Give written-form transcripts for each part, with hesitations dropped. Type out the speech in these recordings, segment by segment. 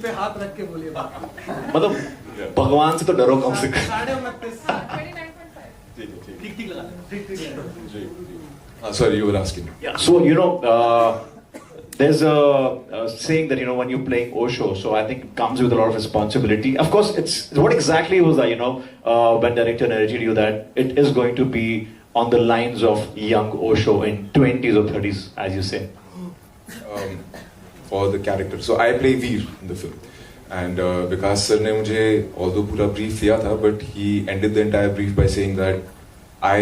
पे हाथ रख के बोलिए बात। मतलब भगवान से तो डरो कम से कम। 29.5 ठीक ठीक लगा ठीक ठीक Sorry, you were asking. Yeah, so there's a saying that when you're playing Osho, so I think it comes with a lot of responsibility. Of course, it's what exactly was that when director narrated you that it is going to be on the lines of young Osho in 20s or 30s, as you say. For the character, so I play Veer in the film, and Vikas sir ने मुझे although पूरा brief दिया था, but he ended the entire brief by saying that I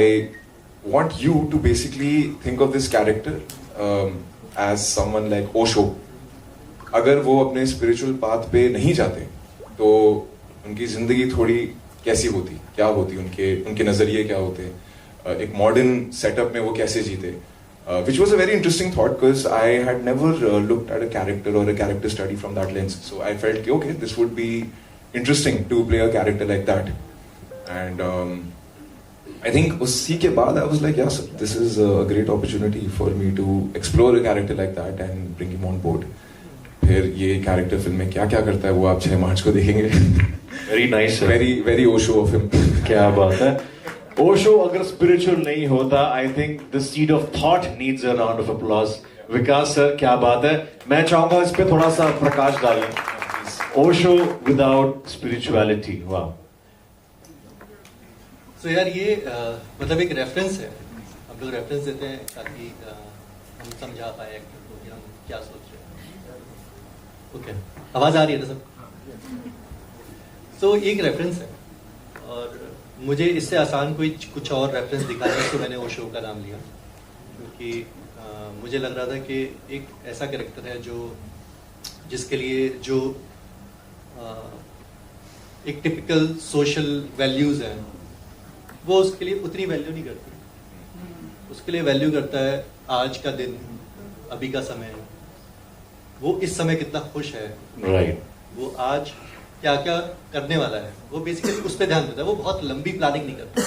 want you to basically think of this character as someone like Osho. अगर वो अपने spiritual path पे नहीं जाते तो उनकी जिंदगी थोड़ी कैसी होती, क्या होती, उनके नजरिए क्या होते, एक modern setup में वो कैसे जीते. Which was a very interesting thought because I had never looked at a character or a character study from that lens. So I felt, okay, this would be interesting to play a character like that. And I think usi ke baad I was like, yes, this is a great opportunity for me to explore a character like that and bring him on board. फिर ये character film में क्या क्या करता है वो आप 6 मार्च को देखेंगे. Very nice. Very Osho of him. क्या बात है. Osho अगर spiritual नहीं होता, I think the seed of thought needs a round of applause. Vikas sir क्या बात है. मैं चाहूँगा इस पे थोड़ा सा प्रकाश डालें. Osho without spirituality. वाह. So यार ये मतलब एक रेफरेंस है. हम लोग रेफरेंस देते हैं ताकि हम समझा पाए एक्टर को कि हम क्या सोच रहे हैं. ओके, आवाज आ रही है ना सब? So एक रेफरेंस है और मुझे इससे आसान कोई कुछ और रेफरेंस दिखाने तो मैंने ओशो का नाम लिया क्योंकि मुझे लग रहा था कि एक ऐसा कैरेक्टर है जिसके लिए जो एक टिपिकल सोशल वैल्यूज हैं वो उसके लिए उतनी वैल्यू नहीं करती. उसके लिए वैल्यू करता है आज का दिन, अभी का समय, वो इस समय कितना खुश है, राइट, वो आज क्या क्या करने वाला है, वो बेसिकली उस पर ध्यान देता है. वो बहुत लंबी प्लानिंग नहीं करता.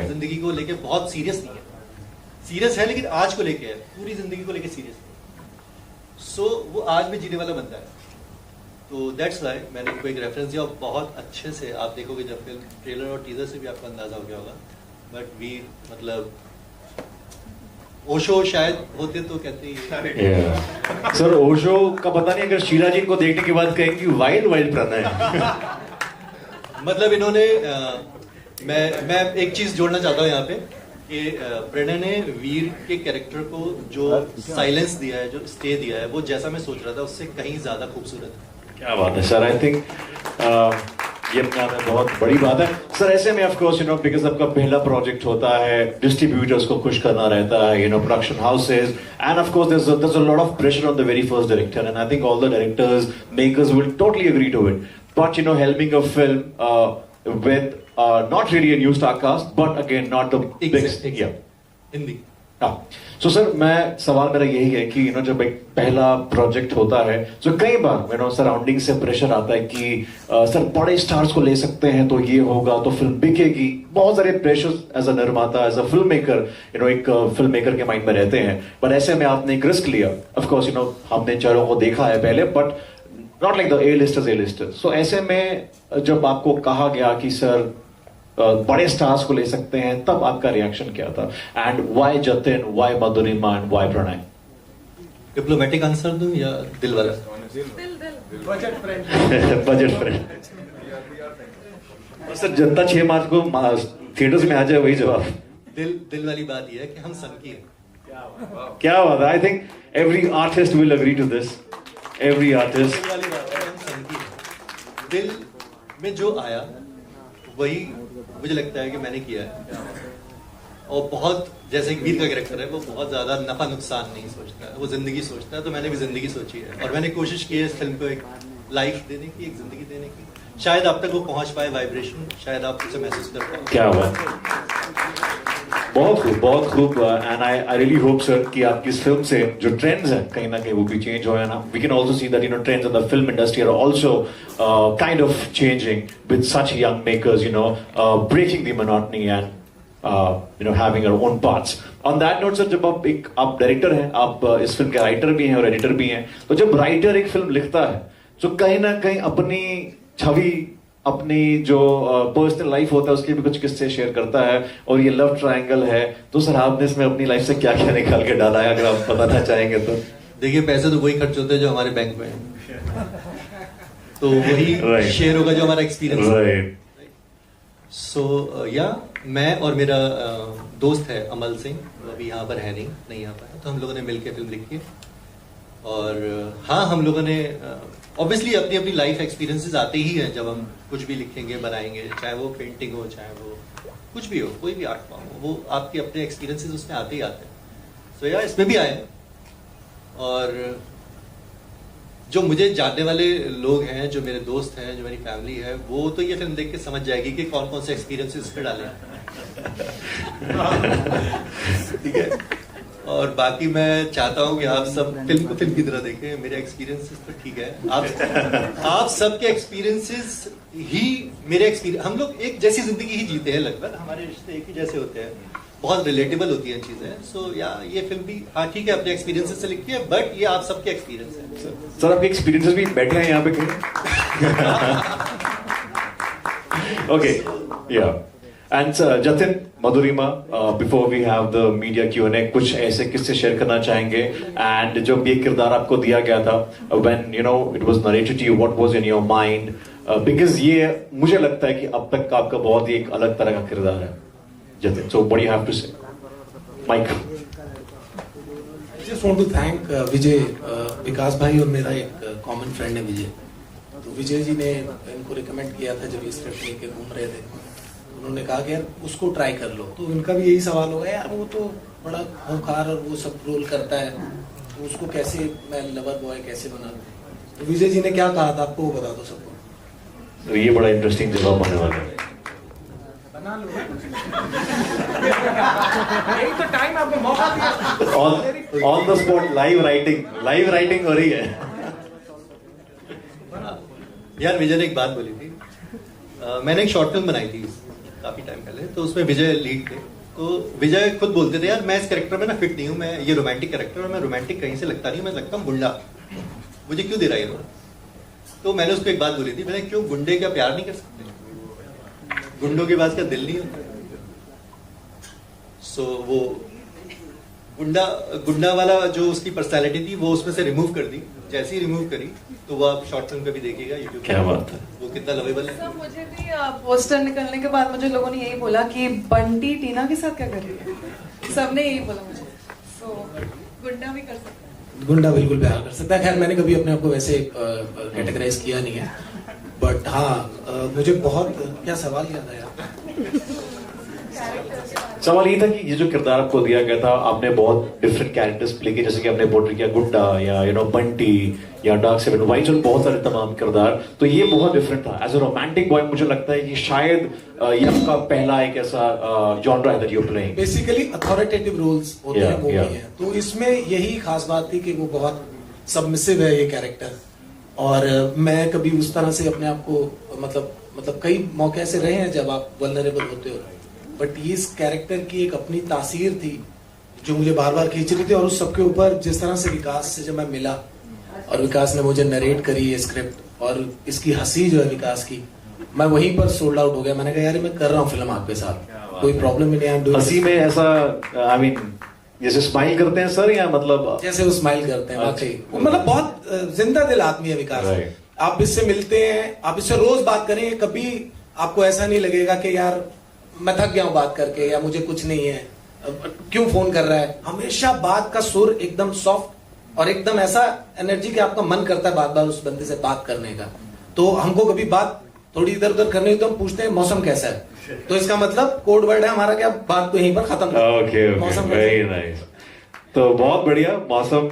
जिंदगी को लेके बहुत सीरियस नहीं है. सीरियस है लेकिन आज को लेके है, पूरी जिंदगी को लेके सीरियस है. सो वो आज में जीने वाला बंदा है. तो दैट्स व्हाई मैंने उनको एक रेफरेंस दिया और बहुत अच्छे से आप देखोगे जब फिल्म ट्रेलर और टीजर से भी आपको अंदाजा हो गया होगा. बट वीर मतलब ओशो शायद होते तो कहते ही सर ओशो का पता नहीं अगर शीला जी को देखने के बाद कहेंगे वाइल्ड प्रणय. मतलब इन्होंने मैं एक चीज जोड़ना चाहता हूँ यहाँ पे कि प्रणय ने वीर के कैरेक्टर को जो साइलेंस दिया है, जो स्टे दिया है, वो जैसा मैं सोच रहा था उससे कहीं ज्यादा खूबसूरत है. क्या बात है सर. आई थिंक ये अपने आप में बहुत बड़ी बात है सर. ऐसे में ऑफ कोर्स बिकॉज आपका पहला प्रोजेक्ट होता है, डिस्ट्रीब्यूटर्स को खुश करना रहता है, production houses, end of course there's a lot of pressure on the very first director, and I think all the directors, makers will totally agree to it. But helming a film with not really a new star cast, but again not the big Hindi. So sir मैं सवाल मेरा यही है कि जब एक पहला project होता है तो कई बार सराउंडिंग से प्रेशर आता है कि सर बड़े स्टार्स को ले सकते हैं तो ये होगा तो फिल्म बिकेगी. बहुत सारे प्रेशर एज अ निर्माता, एज अ फिल्म मेकर, एक फिल्म मेकर के माइंड में रहते हैं. बट ऐसे में आपने एक रिस्क लिया. ऑफ कोर्स हमने चारों को देखा है पहले, बट नॉट लाइक द ए-लिस्टर्स. सो ऐसे में जब आपको कहा गया कि सर बड़े स्टार्स को ले सकते हैं, तब आपका रिएक्शन क्या था? And why Jatin, why Madhurima and why Pranay? Diplomatic answer दूं या दिल वाला? Budget friend. सर जनता 6 मार्च को थिएटर्स में आ जाए वही जवाब. दिल वाली बात यह है कि हम सन की है. क्या बात है. I think every artist will agree to this. Every artist. दिल वाली बात है, हम सन की है. दिल में जो आया वही मुझे लगता है कि मैंने किया है. और बहुत जैसे वीर का कैरेक्टर है, वो बहुत ज्यादा नफा नुकसान नहीं सोचता है, वो जिंदगी सोचता है. तो मैंने भी जिंदगी सोची है और मैंने कोशिश की है इस फिल्म को एक लाइफ देने की, एक जिंदगी देने की. शायद आप तक वो पहुंच पाए वाइब्रेशन, शायद आप उसे महसूस कर पाए. क्या बात. बहुत खूब. And I really hope sir कि आपकी इस फिल्म से जो ट्रेंड्स हैं कहीं ना कहीं वो भी चेंज हो. ना we can also see that trends in the film industry are also kind of changing with such young makers, breaking the monotony and having your own parts. On that note sir, जब आप director हैं, आप इस film के writer भी हैं और editor भी हैं, तो जब राइटर एक फिल्म लिखता है सो कहीं ना कहीं अपनी छवि, अपनी जो पर्सनल लाइफ होता है उसके भी कुछ किस्से शेयर करता है, और ये लव ट्रायंगल है। तो सर आपने इसमें अपनी लाइफ से क्या क्या निकाल के डाला है, अगर आप बताना चाहेंगे तो? देखिए, पैसे तो वही खर्च होते हैं जो हमारे बैंक में है, तो वही शेयर होगा जो हमारा एक्सपीरियंस है। सो या मैं और मेरा दोस्त है अमल सिंह, वो अभी यहाँ पर है नहीं यहाँ पर है, तो हम लोगों ने मिलकर फिल्म लिखी है। और हाँ, हम लोगों ने ऑब्वियसली अपनी अपनी लाइफ एक्सपीरियंसेस आते ही हैं जब हम कुछ भी लिखेंगे, बनाएंगे, चाहे वो पेंटिंग हो, चाहे वो कुछ भी हो, कोई भी आर्ट फॉर्म हो, वो आपके अपने एक्सपीरियंसेस उसमें आते ही आते हैं। सो या इसमें भी आए। और जो मुझे जानने वाले लोग हैं, जो मेरे दोस्त हैं, जो मेरी फैमिली है, वो तो ये फिल्म देख के समझ जाएगी कि कौन कौन से एक्सपीरियंसेस इस पर डाले। ठीक है। और बाकी मैं चाहता हूँ कि आप सब फिल्म को फिल्म की तरह देखें। मेरे एक्सपीरियंसेस तो ठीक है, आप सबके एक्सपीरियंसेस ही मेरे एक्सपीरियंस। हम लोग एक जैसी जिंदगी ही जीते हैं लगभग, हमारे रिश्ते एक ही जैसे होते हैं, बहुत रिलेटेबल होती हैं चीजें। सो या ये फिल्म भी हाँ ठीक है, अपने एक्सपीरियंसेस से लिखी है, बट ये आप सबके एक्सपीरियंस है। सर आपके एक्सपीरियंसेस भी बैठे हैं यहाँ पे कहीं? ओके, या and Jatin, Madhurima, before we have the media Q&A, कुछ ऐसे किस्से शेयर करना चाहेंगे? एंड जब ये किरदार आपको दिया गया था, when you know it was narrated to you, what was in your mind? Because ये मुझे लगता है कि अब तक का आपका बहुत ही एक अलग तरह का किरदार है। Jatin, so what do you have to say? Mike. I just want to thank विजय, विकास भाई और मेरा एक कॉमन फ्रेंड है विजय। तो विजय जी ने इनको रिकमेंड किया था जब ये स्क्रिप्ट लेके घूम रहे थे, उन्होंने कहा कि यार उसको ट्राई कर लो। तो इनका भी यही सवाल होगा, यार वो तो बड़ा खूंखार और वो सब रोल करता है, तो उसको कैसे मैं लवर बॉय कैसे बना दूं? तो विजय जी ने क्या कहा था आपको वो बता दो सबको। तो ये बड़ा इंटरेस्टिंग जवाब आने वाला है। यही तो टाइम आपको मौका दिया। On the spot live writing हो रही है। यार विजय ने एक बात बोली थी, मैंने एक शॉर्ट फिल्म बनाई थी काफी टाइम पहले, तो उसमें विजय लीड थे। तो विजय खुद बोलते थे, यार मैं इस कैरेक्टर में ना फिट नहीं हूँ, मैं ये रोमांटिक कैरेक्टर और मैं रोमांटिक कहीं से लगता नहीं, मैं लगता हूँ गुंडा, मुझे क्यों दे रहा है ये रोल? तो मैंने उसको एक बात बोली थी, मैंने क्यों गुंडे क्या प्यार नहीं कर सकते? गुंडों के पास क्या दिल नहीं होता? सो वो गुंडा वाला जो उसकी पर्सनालिटी थी वो उसमें से रिमूव कर दी। जैसे ही रिमूव करी तो वो आप शॉर्ट फिल्म पे भी देखिएगा यूट्यूब। क्या बात है, वो कितना लवेबल है। सर मुझे भी पोस्टर निकलने के बाद मुझे लोगों ने यही बोला कि बंटी टीना के साथ क्या कर रही है, सबने यही बोला मुझे। सो गुंडा भी कर सकता है, गुंडा बिल्कुल प्यार कर सकता है। खैर मैंने कभी अपने आप को वैसे कैटेगराइज किया नहीं है, बट हाँ मुझे बहुत क्या सवाल याद आया। सवाल ये था कि ये जो किरदार आपको दिया गया था, आपने बहुत डिफरेंट कैरेक्टर्स प्ले किए, जैसे कि आपने पोर्ट्रे किया गुंडा या यू नो बंटी या डार्क सेवन वाइज और बहुत सारे तमाम किरदार, तो ये बहुत डिफरेंट था। एज अ रोमांटिक बॉय मुझे लगता है कि शायद ये आपका पहला एक ऐसा जॉनरा है that you are playing. Basically authoritative roles होते हैं वो भी हैं, तो इसमें यही खास बात थी कि वो बहुत सबमिसिव है ये कैरेक्टर, और मैं कभी उस तरह से अपने आप को मतलब कई मौके ऐसे रहे हैं जब आप वल्नरेबल होते हो, बट इस कैरेक्टर की एक अपनी तासीर थी जो मुझे बार बार खींच रही थी। और उस सबके ऊपर जिस तरह से विकास से जब मैं मिला और विकास ने मुझे नरेट करी ये स्क्रिप्ट और इसकी हंसी जो है विकास की, मैं वहीं पर सोल्ड आउट हो गया। मैंने कहा यार मैं कर रहा हूँ फिल्म आपके साथ, कोई प्रॉब्लम ही नहीं है। हंसी में ऐसा आई मीन जैसे स्माइल करते हैं सर, या मतलब जैसे वो स्माइल करते हैं वाकई, मतलब बहुत जिंदा दिल आदमी है विकास। आप इससे मिलते हैं, आप इससे रोज बात करेंगे, कभी आपको ऐसा नहीं लगेगा कि यार मैं थक गया हूं बात करके या मुझे कुछ नहीं है, क्यों फोन कर रहा है। हमेशा बात का सुर एकदम सॉफ्ट और एकदम ऐसा एनर्जी कि आपका मन करता है बार बार उस बंदे से बात करने का। तो हमको कभी बात थोड़ी इधर उधर करनी हो तो हम पूछते हैं मौसम कैसा है, तो इसका मतलब कोड वर्ड है हमारा क्या, बात तो यहीं पर खत्म। ओके मौसम वेरी नाइस, तो बहुत बढ़िया। मौसम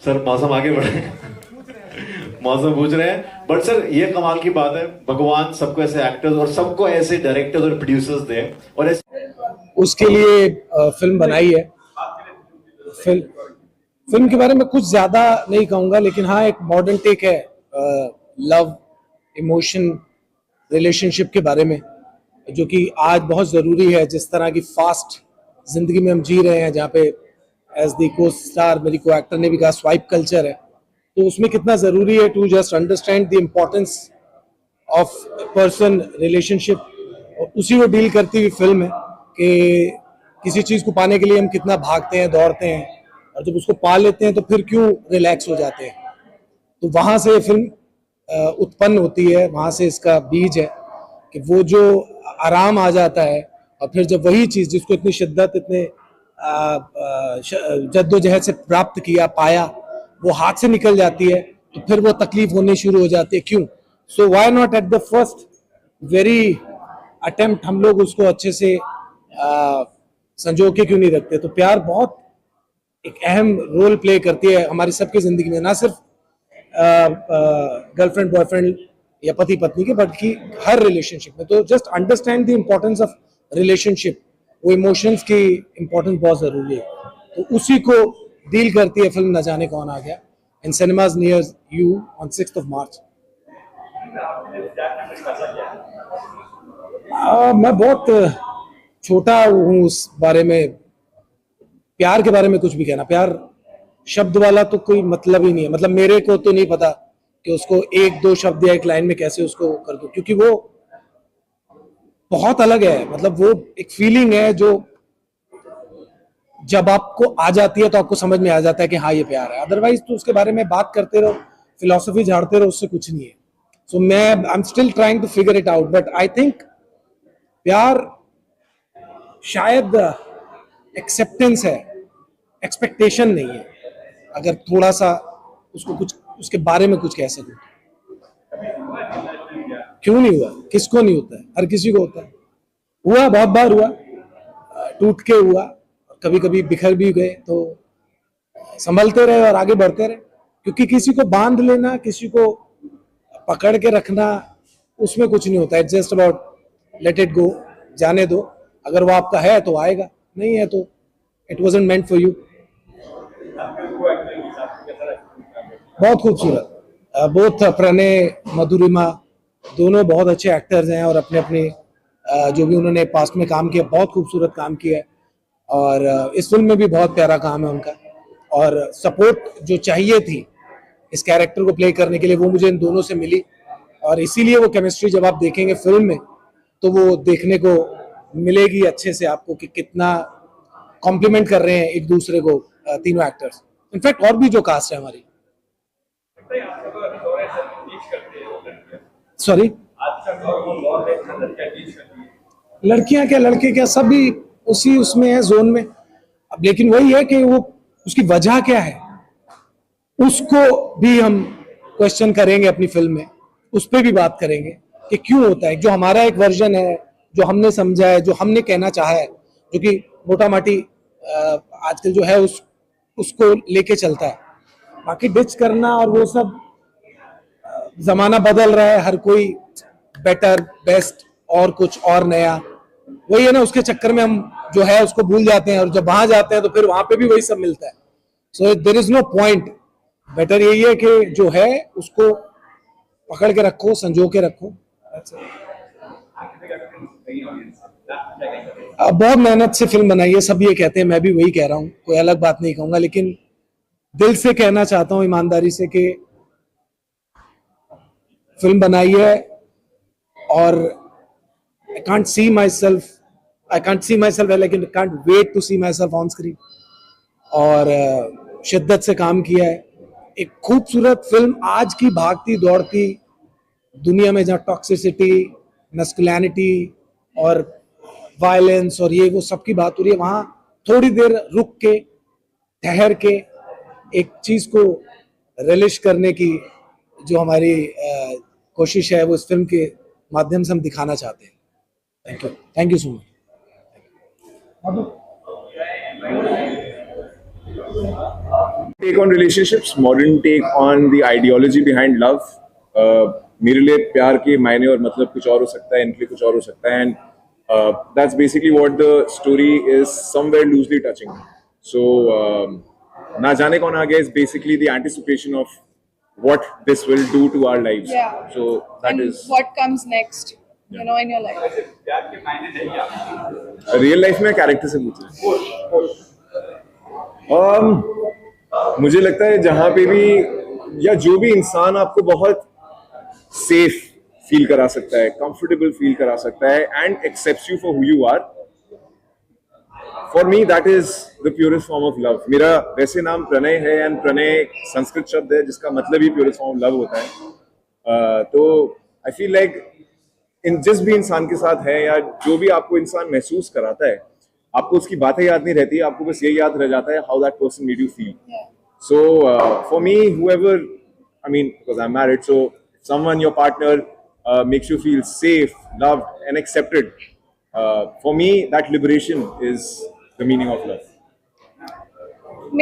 सर, मौसम आगे बढ़े। मौसम पूछ रहे हैं, बट सर ये कमाल की बात है, भगवान सबको ऐसे एक्टर्स और सबको ऐसे डायरेक्टर्स और प्रोड्यूसर्स दे, और उसके लिए फिल्म बनाई है। फिल्म के बारे में कुछ ज्यादा नहीं कहूंगा, लेकिन हाँ एक मॉडर्न टेक है लव, इमोशन, रिलेशनशिप के बारे में, जो कि आज बहुत जरूरी है। जिस तरह की फास्ट जिंदगी में हम जी रहे हैं, जहाँ पे एज दी को स्टार मेरी को एक्टर ने भी कहा स्वाइप कल्चर है, तो उसमें कितना ज़रूरी है to just understand the importance of person relationship, और उसी को डील करती हुई फिल्म है कि किसी चीज़ को पाने के लिए हम कितना भागते हैं, दौड़ते हैं, और जब उसको पा लेते हैं तो फिर क्यों रिलैक्स हो जाते हैं। तो वहाँ से फिल्म उत्पन्न होती है, वहाँ से इसका बीज है कि वो जो आराम आ जाता है, और फिर जब वही चीज़ जिसको इतनी शिद्दत, इतने जद्दोजहद से प्राप्त किया, पाया, वो हाथ से निकल जाती है, तो फिर वो तकलीफ होनी शुरू हो जाती है। क्यों? So why not at the first very attempt हम लोग उसको अच्छे से संजो के क्यों नहीं रखते। तो प्यार बहुत एक अहम रोल प्ले करती है हमारी सबकी जिंदगी में, ना सिर्फ गर्लफ्रेंड बॉयफ्रेंड या पति पत्नी के, बल्कि हर रिलेशनशिप में। तो just understand the importance of relationship, वो इमोशंस की इम्पोर्टेंस बहुत जरूरी है। तो उसी को डील करती है फिल्म न जाने कौन आ गया, इन सिनेमाज नियर यू ऑन 6th of March। मैं बहुत छोटा हूँ उस बारे में, प्यार के बारे में कुछ भी कहना। प्यार शब्द वाला तो कोई मतलब ही नहीं है, मतलब मेरे को तो नहीं पता कि उसको एक दो शब्द या एक लाइन में कैसे उसको कर दूं, क्योंकि वो बहुत अलग है। मतलब वो एक फीलिंग है जो जब आपको आ जाती है तो आपको समझ में आ जाता है कि हाँ ये प्यार है। अदरवाइज तो उसके बारे में बात करते रहो, फिलॉसफी झाड़ते रहो, उससे कुछ नहीं है। सो मैं I am still trying to figure it out, but I think प्यार शायद एक्सेप्टेंस है, एक्सपेक्टेशन नहीं है। अगर थोड़ा सा उसको कुछ उसके बारे में कुछ कह सकूं, क्यों नहीं हुआ? किसको नहीं होता है? हर किसी को होता है। हुआ, बहुत बार हुआ, टूट के हुआ, कभी कभी बिखर भी गए, तो संभलते रहे और आगे बढ़ते रहे। क्योंकि किसी को बांध लेना, किसी को पकड़ के रखना, उसमें कुछ नहीं होता। It's just about let it go, जाने दो। अगर वो आपका है तो आएगा, नहीं है तो it wasn't meant for you. बहुत खूबसूरत, बोथ प्रणय मधुरिमा दोनों बहुत अच्छे एक्टर्स हैं, और अपने अपने जो भी उन्होंने पास्ट में काम किया, बहुत खूबसूरत काम किया है। और इस फिल्म में भी बहुत प्यारा काम है उनका, और सपोर्ट जो चाहिए थी इस कैरेक्टर को प्ले करने के लिए, वो मुझे इन दोनों से मिली। और इसीलिए वो केमिस्ट्री जब आप देखेंगे फिल्म में तो वो देखने को मिलेगी अच्छे से आपको कि कितना कॉम्प्लीमेंट कर रहे हैं एक दूसरे को तीनों एक्टर्स। इनफैक्ट और भी जो कास्ट है हमारी। सॉरी, लड़कियां क्या लड़के क्या सभी उसी उसमें है, जोन में। अब लेकिन वही है कि वो उसकी वजह क्या है, उसको भी हम क्वेश्चन करेंगे अपनी फिल्म में, उस पर भी बात करेंगे कि क्यों होता है। जो हमारा एक वर्जन है, जो हमने समझा है, जो हमने कहना चाहा है, जो कि मोटा माटी आजकल जो है उसको लेके चलता है। बाकी डिच करना और वो सब, जमाना बदल रहा है, हर कोई बेटर, बेस्ट और कुछ और नया, वही है ना। उसके चक्कर में हम जो है उसको भूल जाते हैं, और जब वहां जाते हैं तो फिर वहां पे भी वही सब मिलता है। So there is no point. Better यही है कि जो है उसको पकड़ के रखो, संजो के रखो। बहुत मेहनत से फिल्म बनाई है, सब ये कहते हैं, मैं भी वही कह रहा हूँ, कोई अलग बात नहीं कहूंगा, लेकिन दिल से कहना चाहता हूँ ईमानदारी से कि फिल्म बनाई है, और I can't see myself, लेकिन I can't wait to see myself on screen। और शिद्दत से काम किया है। एक खूबसूरत फिल्म, आज की भागती दौड़ती दुनिया में जहाँ टॉक्सिसिटी, मस्कुलिनिटी और वायलेंस और ये वो सब की बात हो रही है, वहाँ थोड़ी देर रुक के, ठहर के एक चीज को रिलिश करने की जो हमारी कोशिश है, वो इस फिल्म के माध्यम से हम दिखाना चाहते हैं। Thank you so much. Take on relationships, modern take on the ideology behind love. मेरे लिए प्यार के मायने और मतलब कुछ और हो सकता है, इनके लिए कुछ और हो सकता है, and that's basically what the story is somewhere loosely touching. So ना जाने कौन आ गया is basically the anticipation of what this will do to our lives. Yeah. So that And is what comes next, you know, in your life. Real life में character से पूछ रहे हैं। मुझे लगता है जहाँ पे भी या जो भी इंसान आपको बहुत सेफ फील करा सकता है, कंफर्टेबल फील करा सकता है and accepts you for who you are, for me that is the purest form of love. मेरा वैसे नाम प्रणय है एंड प्रणय संस्कृत शब्द है जिसका मतलब ही प्योरेस्ट फॉर्म ऑफ लव होता है. तो आई फील लाइक जिस भी इंसान के साथ है या जो भी आपको इंसान महसूस कराता है, आपको उसकी बातें याद नहीं रहती, आपको बस ये याद रह जाता है how that person made you feel. So for me, whoever, I mean, because I'm married, so if someone, your partner, makes you feel safe, loved, and accepted, for me, that liberation is the meaning of love.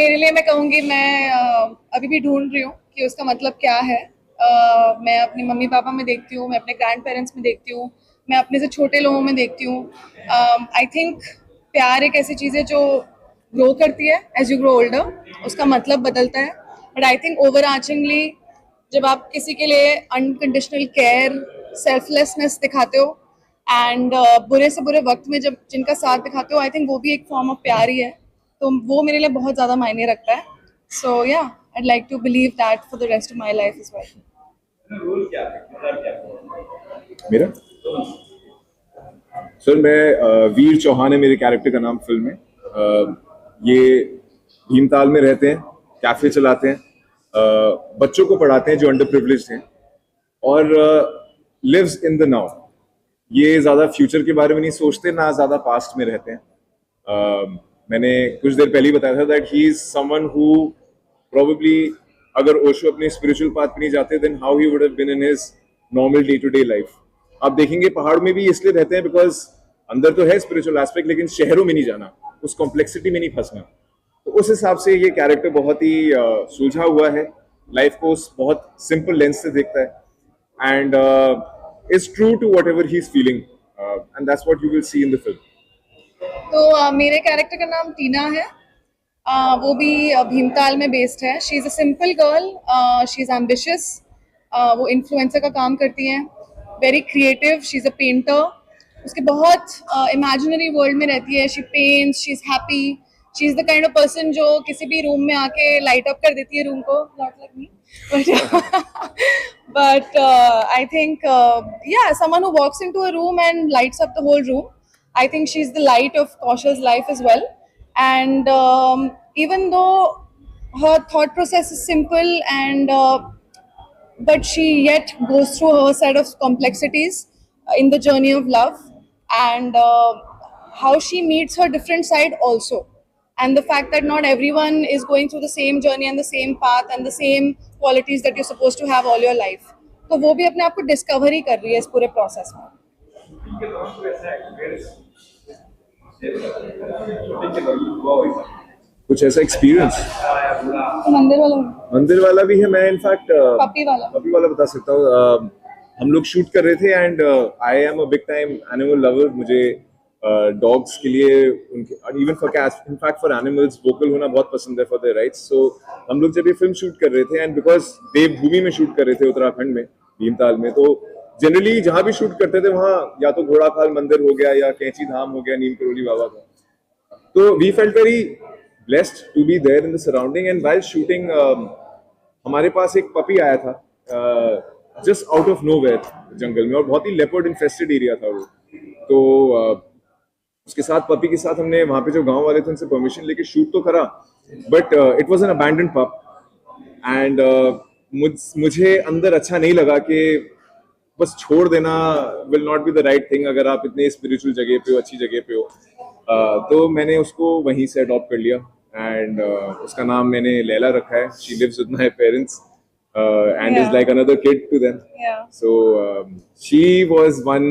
मेरे लिए मैं कहूँगी, मैं अभी भी ढूंढ रही हूँ कि उसका मतलब क्या है. मैं अपनी मम्मी पापा में देखती हूँ, मैं अपने ग्रैंड पेरेंट्स में देखती हूँ, मैं अपने से छोटे लोगों में देखती हूँ. आई थिंक प्यार एक ऐसी चीज़ है जो ग्रो करती है एज यू ग्रो ओल्डर, उसका मतलब बदलता है. बट आई थिंक ओवरआर्चिंगली जब आप किसी के लिए अनकंडीशनल केयर, सेल्फलेसनेस दिखाते हो एंड बुरे से बुरे वक्त में जब जिनका साथ दिखाते हो, आई थिंक वो भी एक फॉर्म ऑफ प्यार ही है. तो वो मेरे लिए बहुत ज़्यादा मायने रखता है. सो या I'd like to believe that for the rest of my life as well. मेरा सर, मैं वीर चौहान है मेरे कैरेक्टर का नाम फिल्म में. ये भीमताल में रहते हैं, कैफे चलाते हैं, बच्चों को पढ़ाते हैं जो अंडर प्रिविलेज्ड हैं, और लिव्स इन द नाउ. ये ज्यादा फ्यूचर के बारे में नहीं सोचते, ना ज्यादा पास्ट में रहते हैं. मैंने कुछ देर पहले ही बताया था that he is someone who probably अगर ओशो अपने स्पिरिचुअल पाथ पे नहीं जाते then how he would have been in his normal day to day life. आप देखेंगे पहाड़ में भी इसलिए रहते हैं बिकॉज अंदर तो है स्पिरिचुअल एस्पेक्ट, लेकिन शहरों में नहीं जाना, उस कॉम्प्लेक्सिटी में नहीं फंसना. तो उस हिसाब से ये कैरेक्टर बहुत ही सुलझा हुआ है, लाइफ को बहुत सिंपल लेंस से देखता है and is true to whatever he is feeling and that's what you will see in the film. तो मेरे कैरेक्टर का नाम टीना है. वो भी भीमताल में बेस्ड है. She is a simple girl, she is ambitious, वो इन्फ्लुएंसर का काम करती हैं, very creative, she is a painter. उसके बहुत इमेजिनरी वर्ल्ड में रहती है. She paints, she is happy, she is the kind of person जो किसी भी रूम में आके लाइट अप कर देती है रूम को. Not like me, but I think yeah, someone who walks into a room and lights up the whole room. I think she's the light of Kaushal's life as well. And even though her thought process is simple and but she yet goes through her set of complexities in the journey of love, and how she meets her different side also, and the fact that not everyone is going through the same journey and the same path and the same qualities that you're supposed to have all your life. तो वो भी अपने आप को discover ही कर रही है इस पूरे प्रोसेस में. कुछ ऐसा एक्सपीरियंस मंदिर वाला भी है. मैं इनफैक्ट पपी वाला बता सकता हूँ. हम लोग शूट कर रहे थे and I am a big time animal lover. मुझे डॉग्स के लिए, उनके even for cats, in fact for animals vocal होना बहुत पसंद है फॉर देयर राइट्स. सो हम लोग जब ये फिल्म शूट कर रहे थे एंड बिकॉज देवभूमि में शूट कर रहे थे, उत्तराखंड में भीमताल में, तो जनरली जहाँ भी शूट करते थे वहाँ या तो घोड़ाखाल मंदिर हो गया या कैंची धाम हो गया, नीम करोली बाबा का. तो we felt very blessed to be there in the surrounding, and while shooting हमारे पास एक पपी आया था just out of nowhere जंगल में, और बहुत ही leopard infested एरिया था वो. तो उसके साथ, पपी के साथ हमने वहाँ पे जो गांव वाले थे उनसे परमिशन लेके शूट तो करा, but it was an abandoned पप एंड मुझे अंदर अच्छा नहीं लगा कि बस छोड़ देना will not be the right thing अगर आप इतने स्पिरिचुअल जगह पे हो, अच्छी जगह पे हो. तो मैंने उसको वहीं से अडॉप्ट कर लिया एंड उसका नाम मैंने लैला रखा है. She lives with my parents and is like another kid to them. So she was one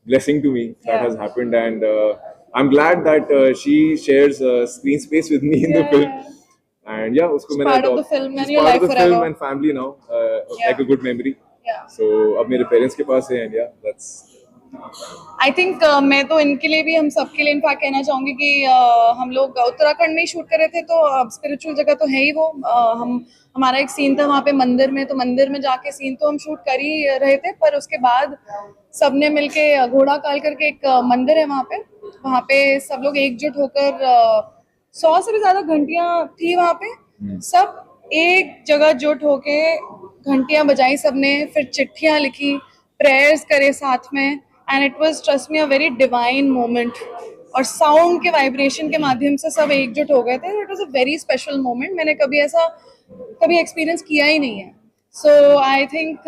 blessing to me that has happened, and I'm glad that she shares screen space with me in the film. And yeah, usko maine part of the film and your part life of the forever. film and family now, like a good memory. So अब मेरे parents के पास है, and yeah, that's. I think मैं तो इनके लिए भी, हम सबके लिए इनफैक्ट कहना चाहूँगी कि हम लोग उत्तराखंड में ही शूट कर रहे थे, तो स्पिरिचुअल जगह तो है ही वो. हमारा एक सीन था वहाँ पे मंदिर में, तो मंदिर में जाके सीन तो हम शूट कर ही रहे थे, पर उसके बाद सबने मिलके घोड़ाखाल करके एक मंदिर है वहाँ पे सब लोग एकजुट होकर 100 से भी ज्यादा घंटियाँ थी वहाँ पे. सब एक जगह जुट होके घंटियां बजाई सबने, फिर चिट्ठियां लिखी, प्रेयर्स करे साथ में, and it was trust me a very divine moment. और साउंड के वाइब्रेशन के माध्यम से सब एकजुट हो गए थे। It was a very special moment. मैंने कभी ऐसा एक्सपीरियंस किया ही नहीं है। सो आई थिंक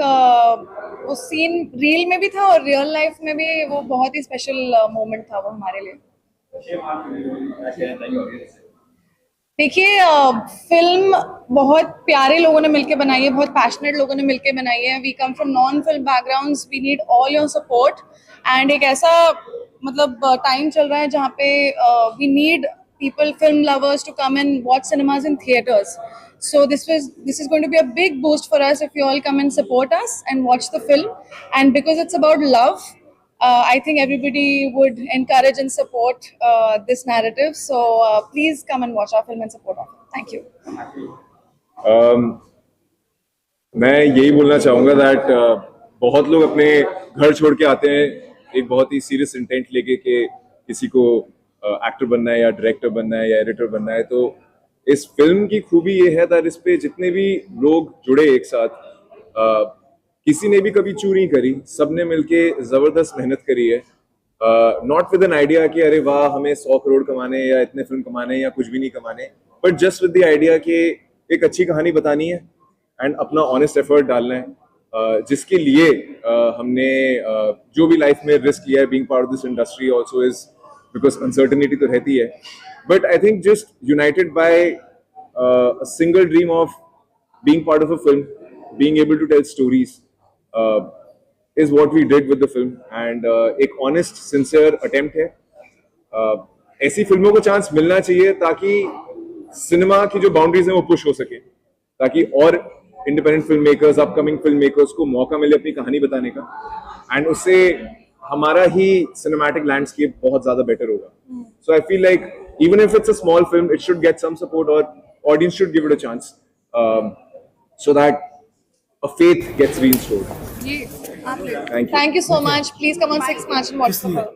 वो सीन रील में भी था और रियल लाइफ में भी वो बहुत ही स्पेशल मोमेंट था वो हमारे लिए। देखिए, फिल्म बहुत प्यारे लोगों ने मिलके बनाई है, बहुत पैशनेट लोगों ने मिलके बनाई है। We come from non film backgrounds, we need all your support. And एक ऐसा मतलब टाइम चल रहा है जहाँ पे we need people, film lovers, to come and watch cinemas in theaters. So this is going to be a big boost for us if you all come and support us and watch the film. And because it's about love, I think everybody would encourage and support this narrative. So please come and watch our film and support our film. Thank you. मैं यही बोलना चाहूँगा that बहुत लोग अपने घर छोड़ के आते हैं एक बहुत ही सीरियस इंटेंट लेके कि किसी को एक्टर बनना है या डायरेक्टर बनना है या एडिटर बनना है। तो इस फिल्म की खूबी ये है दैट इस पे जितने भी लोग जुड़े एक साथ, किसी ने भी कभी चू नहीं करी, सबने मिलके जबरदस्त मेहनत करी है। नॉट विद एन आइडिया कि अरे वाह हमें 100 करोड़ कमाने या इतने फिल्म कमाने या कुछ भी नहीं कमाने, but just with the idea कि एक अच्छी कहानी बतानी है एंड अपना ऑनेस्ट एफर्ट डालना है, जिसके लिए हमने जो भी लाइफ में रिस्क लिया है being part of this industry also is because uncertainty तो रहती है, but I think just united by a single dream of being part of a film, being able to tell stories is what we did with the film and एक honest sincere attempt है। ऐसी फिल्मों को chance मिलना चाहिए ताकि cinema की जो बाउंड्रीज हैं वो पुश हो सके, ताकि और independent film makers, upcoming film makers को मौका मिले अपनी कहानी बताने का, एंड उससे हमारा ही सिनेमैटिक लैंडस्केप बहुत ज्यादा बेटर होगा। So I feel like even if it's a small film it should get some support और audience should give it a chance so that a faith gets reinstored. Thank you. Thank you. Thank you so much. Please come on 6th March and watch the film.